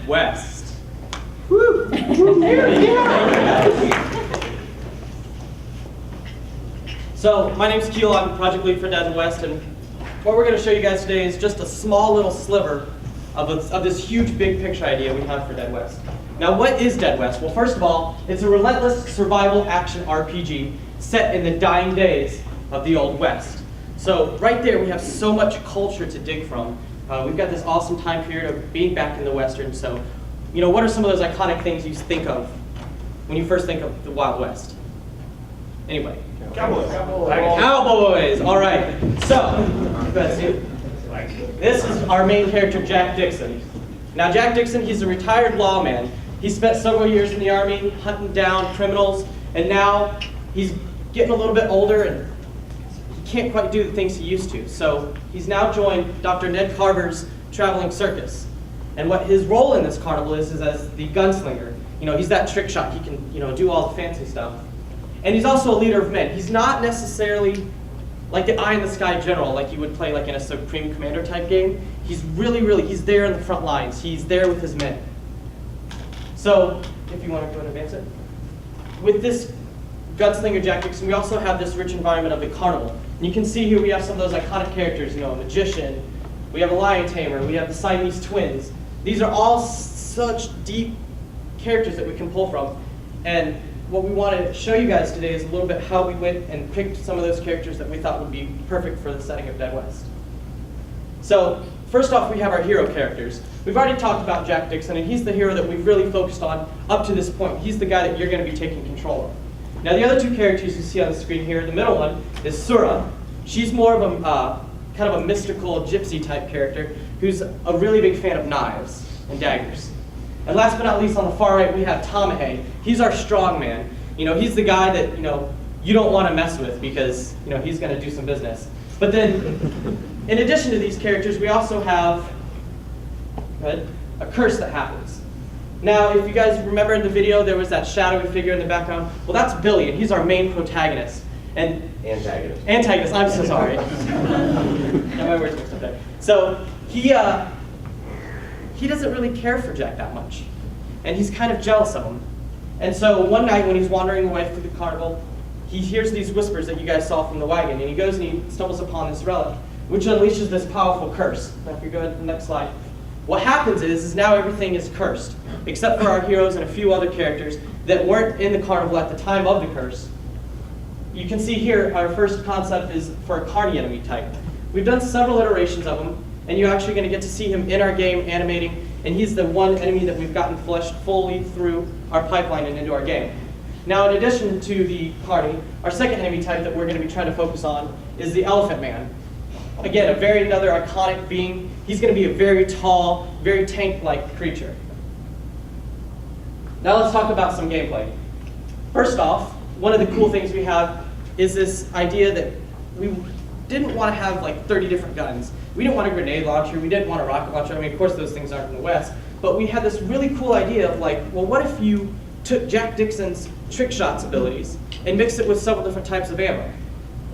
Deadwest. Woo! So, my name's Keel, I'm project lead for Deadwest, and what we're going to show you guys today is just a small little sliver of this huge big picture idea we have for Deadwest. Now, what is Deadwest? Well, first of all, it's a relentless survival action RPG set in the dying days of the Old West. So, right there, we have so much culture to dig from. We've got this awesome time period of being back in the Western, so, you know, what are some of those iconic things you think of when you first think of the Wild West? Anybody? Cowboys. Cowboys! All right. So, this is our main character, Jack Dixon. Now, Jack Dixon, he's a retired lawman. He spent several years in the Army hunting down criminals, and now he's getting a little bit older and he can't quite do the things he used to. So he's now joined Dr. Ned Carver's traveling circus. And what his role in this carnival is as the gunslinger. You know, he's that trick shot. He can, you know, do all the fancy stuff. And he's also a leader of men. He's not necessarily like the eye-in-the-sky general like you would play like in a Supreme Commander type game. He's he's there in the front lines. He's there with his men. So, if you want to go and advance it. With this gunslinger Jack Dixon, we also have this rich environment of the carnival. And you can see here we have some of those iconic characters, you know, a magician, we have a lion tamer, we have the Siamese twins. These are all such deep characters that we can pull from. And what we want to show you guys today is a little bit how we went and picked some of those characters that we thought would be perfect for the setting of Deadwest. So, first off, we have our hero characters. We've already talked about Jack Dixon, and he's the hero that we've really focused on up to this point. He's the guy that you're going to be taking control of. Now, the other two characters you see on the screen here, the middle one is Sura. She's more of a kind of a mystical gypsy type character who's a really big fan of knives and daggers. And last but not least, on the far right, we have Tamahe. He's our strong man. You know, he's the guy that, you know, you don't want to mess with because, you know, he's going to do some business. But then, in addition to these characters, we also have a curse that happens. Now, if you guys remember in the video, there was that shadowy figure in the background. Well, that's Billy, and he's our main protagonist. And antagonist, I'm so sorry. Got my words mixed up there. So, he doesn't really care for Jack that much. And he's kind of jealous of him. And so one night when he's wandering away through the carnival, he hears these whispers that you guys saw from the wagon, and he goes and he stumbles upon this relic, which unleashes this powerful curse. Now if you go to the next slide. What happens is now everything is cursed, except for our heroes and a few other characters that weren't in the carnival at the time of the curse. You can see here our first concept is for a carny enemy type. We've done several iterations of him, and you're actually going to get to see him in our game animating, and he's the one enemy that we've gotten fleshed fully through our pipeline and into our game. Now, in addition to the carny, our second enemy type that we're going to be trying to focus on is the Elephant Man. Again, another iconic being. He's going to be a very tall, very tank-like creature. Now let's talk about some gameplay. First off, one of the cool things we have is this idea that we didn't want to have like 30 different guns. We didn't want a grenade launcher, we didn't want a rocket launcher. I mean, of course those things aren't in the West, but we had this really cool idea of like, well, what if you took Jack Dixon's trick shots abilities and mixed it with several different types of ammo?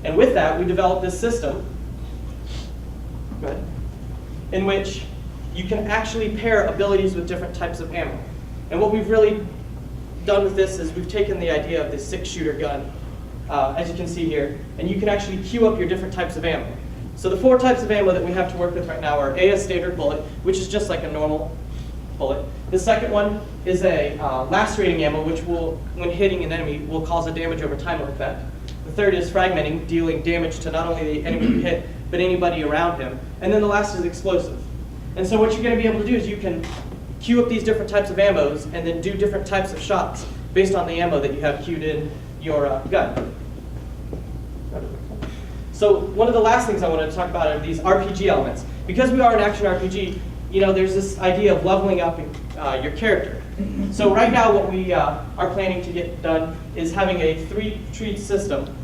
And with that, we developed this system in which you can actually pair abilities with different types of ammo. And what we've really done with this is we've taken the idea of this 6-shooter gun, as you can see here, and you can actually queue up your different types of ammo. So the 4 types of ammo that we have to work with right now are A, standard bullet, which is just like a normal bullet. The second one is a lacerating ammo, which will, when hitting an enemy, will cause a damage over time effect. The third is fragmenting, dealing damage to not only the enemy you hit, but anybody around him. And then the last is explosive. And so what you're going to be able to do is you can queue up these different types of ammos and then do different types of shots based on the ammo that you have queued in your gun. So one of the last things I wanted to talk about are these RPG elements. Because we are an action RPG, you know, there's this idea of leveling up your character. So right now what we are planning to get done is having a 3-tree system.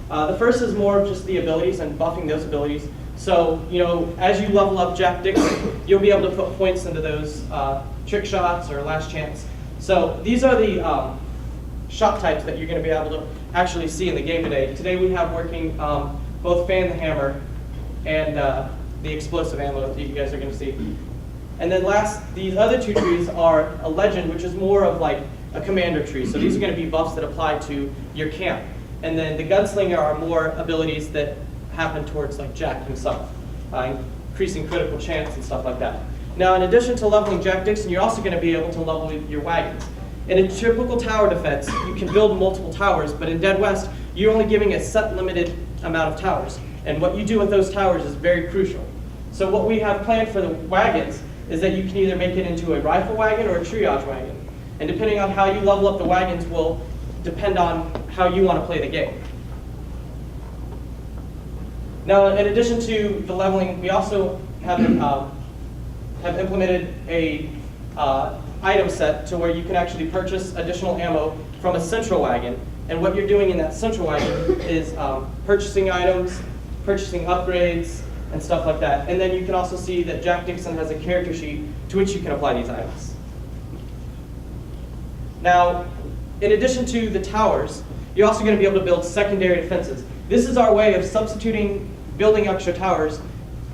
The first is more of just the abilities and buffing those abilities. So, you know, as you level up Jack Dixon, you'll be able to put points into those trick shots or last chance. So these are the shot types that you're going to be able to actually see in the game today. Today we have working both fan the hammer and the explosive ammo that you guys are going to see. And then last, these other two trees are a legend, which is more of like a commander tree. So these are going to be buffs that apply to your camp. And then the gunslinger are more abilities that happen towards like Jack himself, increasing critical chance and stuff like that. Now, in addition to leveling Jack Dixon, you're also going to be able to level your wagons. In a typical tower defense, you can build multiple towers, but in Deadwest, you're only giving a set limited amount of towers. And what you do with those towers is very crucial. So what we have planned for the wagons is that you can either make it into a rifle wagon or a triage wagon. And depending on how you level up the wagons will depend on how you want to play the game. Now, in addition to the leveling, we also have implemented a item set to where you can actually purchase additional ammo from a central wagon. And what you're doing in that central wagon is purchasing items, purchasing upgrades, and stuff like that. And then you can also see that Jack Dixon has a character sheet to which you can apply these items. Now, in addition to the towers, you're also going to be able to build secondary defenses. This is our way of substituting building extra towers,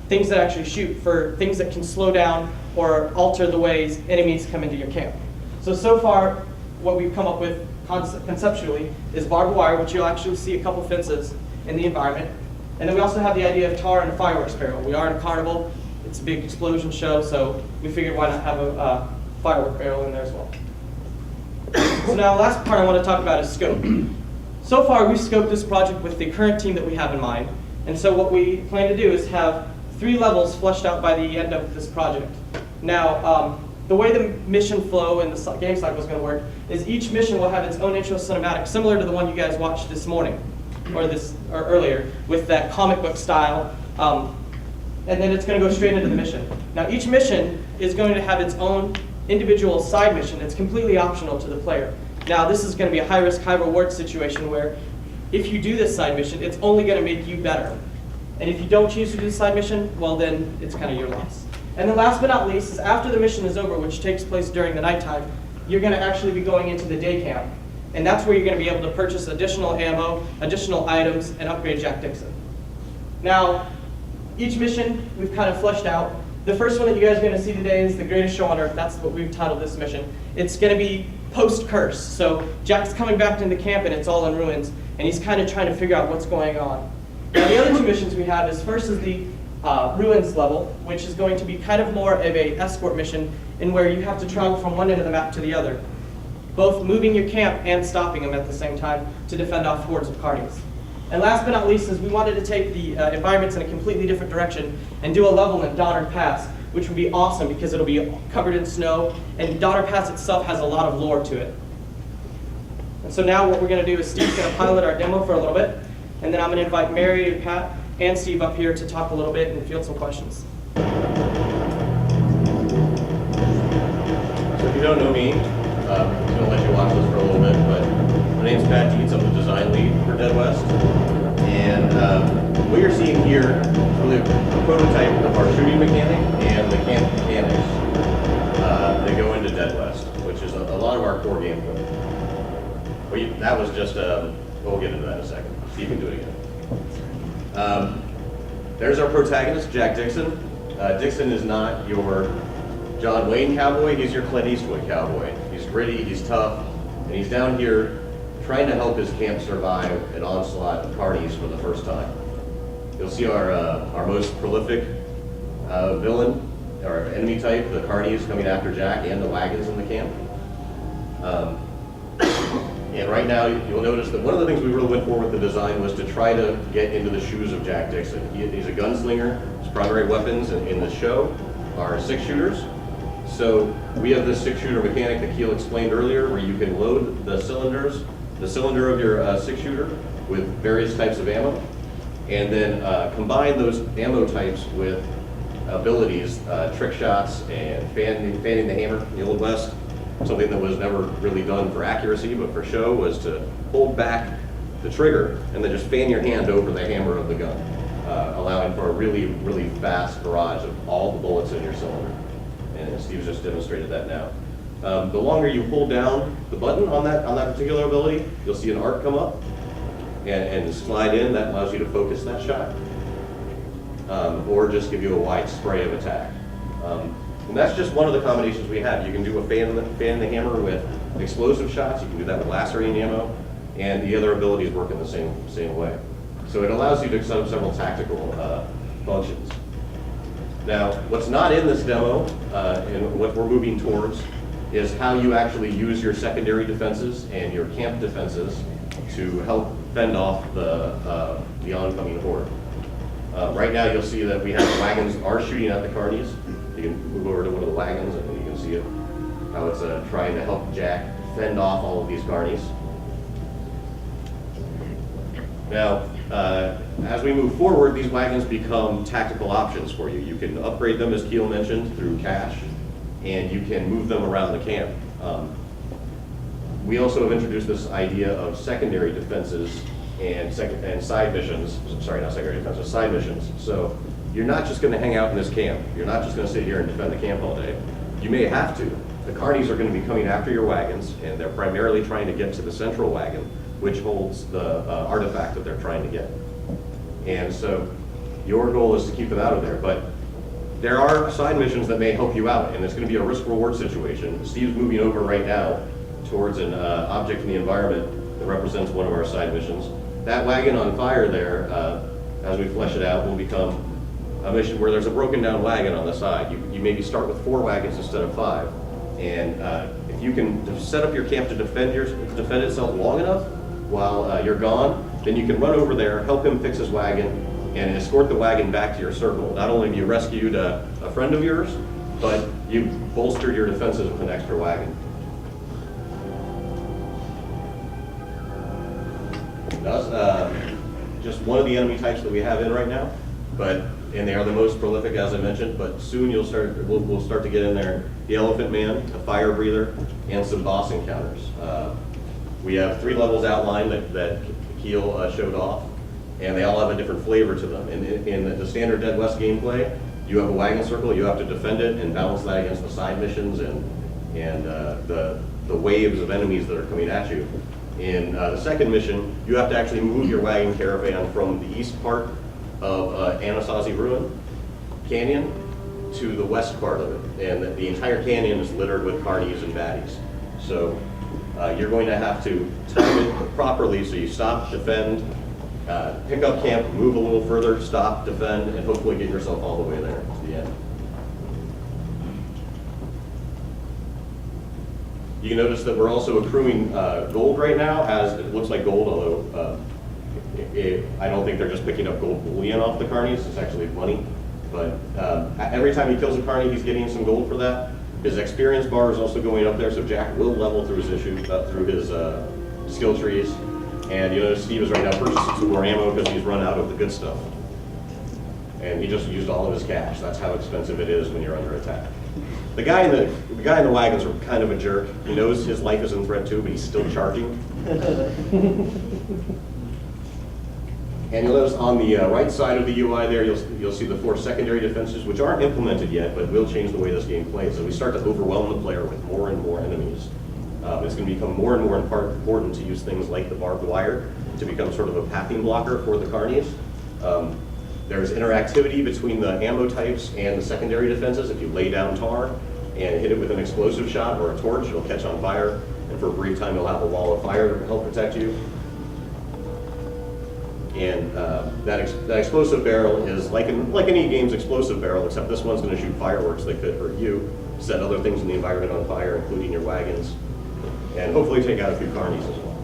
things that actually shoot, for things that can slow down or alter the ways enemies come into your camp. So far, what we've come up with conceptually is barbed wire, which you'll actually see a couple fences in the environment. And then we also have the idea of tar and a fireworks barrel. We are in a carnival. It's a big explosion show, so we figured why not have a firework barrel in there as well. So now, last part I want to talk about is scope. So far, we've scoped this project with the current team that we have in mind. And so what we plan to do is have 3 levels fleshed out by the end of this project. Now, the way the mission flow and the game cycle is going to work is each mission will have its own intro cinematic, similar to the one you guys watched this morning, or earlier, with that comic book style. And then it's going to go straight into the mission. Now, each mission is going to have its own individual side mission that's completely optional to the player. Now, this is going to be a high-risk, high-reward situation where if you do this side mission, it's only going to make you better. And if you don't choose to do the side mission, well, then it's kind of your loss. And then last but not least is after the mission is over, which takes place during the nighttime, you're going to actually be going into the day camp. And that's where you're going to be able to purchase additional ammo, additional items, and upgrade Jack Dixon. Now, each mission we've kind of fleshed out. The first one that you guys are going to see today is the greatest show on earth. That's what we've titled this mission. It's going to be post-curse. So Jack's coming back into camp and it's all in ruins. And he's kind of trying to figure out what's going on. Now, the other 2 missions we have is first is the ruins level, which is going to be kind of more of a escort mission in where you have to travel from one end of the map to the other, both moving your camp and stopping them at the same time to defend off hordes of carnies. And last but not least is we wanted to take the environments in a completely different direction and do a level in Donner Pass, which would be awesome because it'll be covered in snow, and Donner Pass itself has a lot of lore to it. And so now what we're going to do is Steve's going to pilot our demo for a little bit, and then I'm going to invite Mary and Pat and Steve up here to talk a little bit and field some questions. So if you don't know me, I'm going to let you watch this for a little bit, but my name's Pat Dietz. I'm the design lead for Deadwest. And what you're seeing here is really a prototype of our shooting mechanic and the camp mechanics that go into Deadwest, which is a lot of our core gameplay. That was just, we'll get into that in a second. Steve can do it again. There's our protagonist, Jack Dixon. Dixon is not your John Wayne cowboy, he's your Clint Eastwood cowboy. He's gritty, he's tough, and he's down here trying to help his camp survive an onslaught of carnies for the first time. You'll see our most prolific villain, our enemy type, the carnies coming after Jack and the wagons in the camp. And right now, you'll notice that one of the things we really went for with the design was to try to get into the shoes of Jack Dixon. He's a gunslinger. His primary weapons in the show are 6-shooters. So we have this 6-shooter mechanic that Keel explained earlier, where you can load the cylinder of your 6-shooter with various types of ammo, and then combine those ammo types with abilities, trick shots, and fanning the hammer in the Old West. Something that was never really done for accuracy, but for show, was to hold back the trigger and then just fan your hand over the hammer of the gun, allowing for a really, really fast barrage of all the bullets in your cylinder. And Steve's just demonstrated that now. The longer you hold down the button on that particular ability, you'll see an arc come up and slide in. That allows you to focus that shot, or just give you a wide spray of attack. And that's just one of the combinations we have. You can do a fan the hammer with explosive shots. You can do that with lacerating ammo, and the other abilities work in the same way. So it allows you to set up several tactical functions. Now, what's not in this demo, and what we're moving towards, is how you actually use your secondary defenses and your camp defenses to help fend off the oncoming horde. Right now, you'll see that we have wagons are shooting at the carnies. You can move over to one of the wagons, and you can see it, how it's trying to help Jack fend off all of these carnies. Now, as we move forward, these wagons become tactical options for you. You can upgrade them, as Keel mentioned, through cash, and you can move them around the camp. We also have introduced this idea of secondary defenses and side missions. Sorry, not secondary defenses, side missions. So you're not just going to hang out in this camp. You're not just going to sit here and defend the camp all day. You may have to. The carnies are going to be coming after your wagons, and they're primarily trying to get to the central wagon, which holds the artifact that they're trying to get. And so your goal is to keep them out of there. But there are side missions that may help you out, and it's going to be a risk-reward situation. Steve's moving over right now towards an object in the environment that represents one of our side missions. That wagon on fire there, as we flesh it out, will become a mission where there's a broken down wagon on the side. You maybe start with 4 wagons instead of 5. And if you can set up your camp to defend itself long enough while you're gone, then you can run over there, help him fix his wagon, and escort the wagon back to your circle. Not only have you rescued a friend of yours, but you've bolstered your defenses with an extra wagon. That's just one of the enemy types that we have in right now, and they are the most prolific, as I mentioned, but soon we'll start to get in there the Elephant Man, the Fire Breather, and some boss encounters. We have 3 levels outlined that Keel showed off, and they all have a different flavor to them. In the standard Deadwest gameplay, you have a wagon circle, you have to defend it and balance that against the side missions and the waves of enemies that are coming at you. In the second mission, you have to actually move your wagon caravan from the east part of Anasazi Ruin Canyon to the west part of it. And the entire canyon is littered with carnies and baddies. So you're going to have to time it properly so you stop, defend, pick up camp, move a little further, stop, defend, and hopefully get yourself all the way there to the end. You can notice that we're also accruing gold right now, as it looks like gold, although I don't think they're just picking up gold bullion off the carnies. It's actually money. But every time he kills a carny, he's getting some gold for that. His experience bar is also going up there, so Jack will level through his skill trees. And you notice Steve is right now purchasing some more ammo because he's run out of the good stuff. And he just used all of his cash. That's how expensive it is when you're under attack. The guy in the wagons are kind of a jerk. He knows his life is in threat too, but he's still charging. And you'll notice on the right side of the UI there, you'll see the 4 secondary defenses, which aren't implemented yet, but will change the way this game plays. So we start to overwhelm the player with more and more enemies. It's going to become more and more important to use things like the barbed wire to become sort of a pathing blocker for the carnies. There's interactivity between the ammo types and the secondary defenses. If you lay down tar and hit it with an explosive shot or a torch, it'll catch on fire, and for a brief time you'll have a wall of fire to help protect you. And that explosive barrel is like any game's explosive barrel, except this one's going to shoot fireworks that could hurt you, set other things in the environment on fire, including your wagons, and hopefully take out a few carnies as well.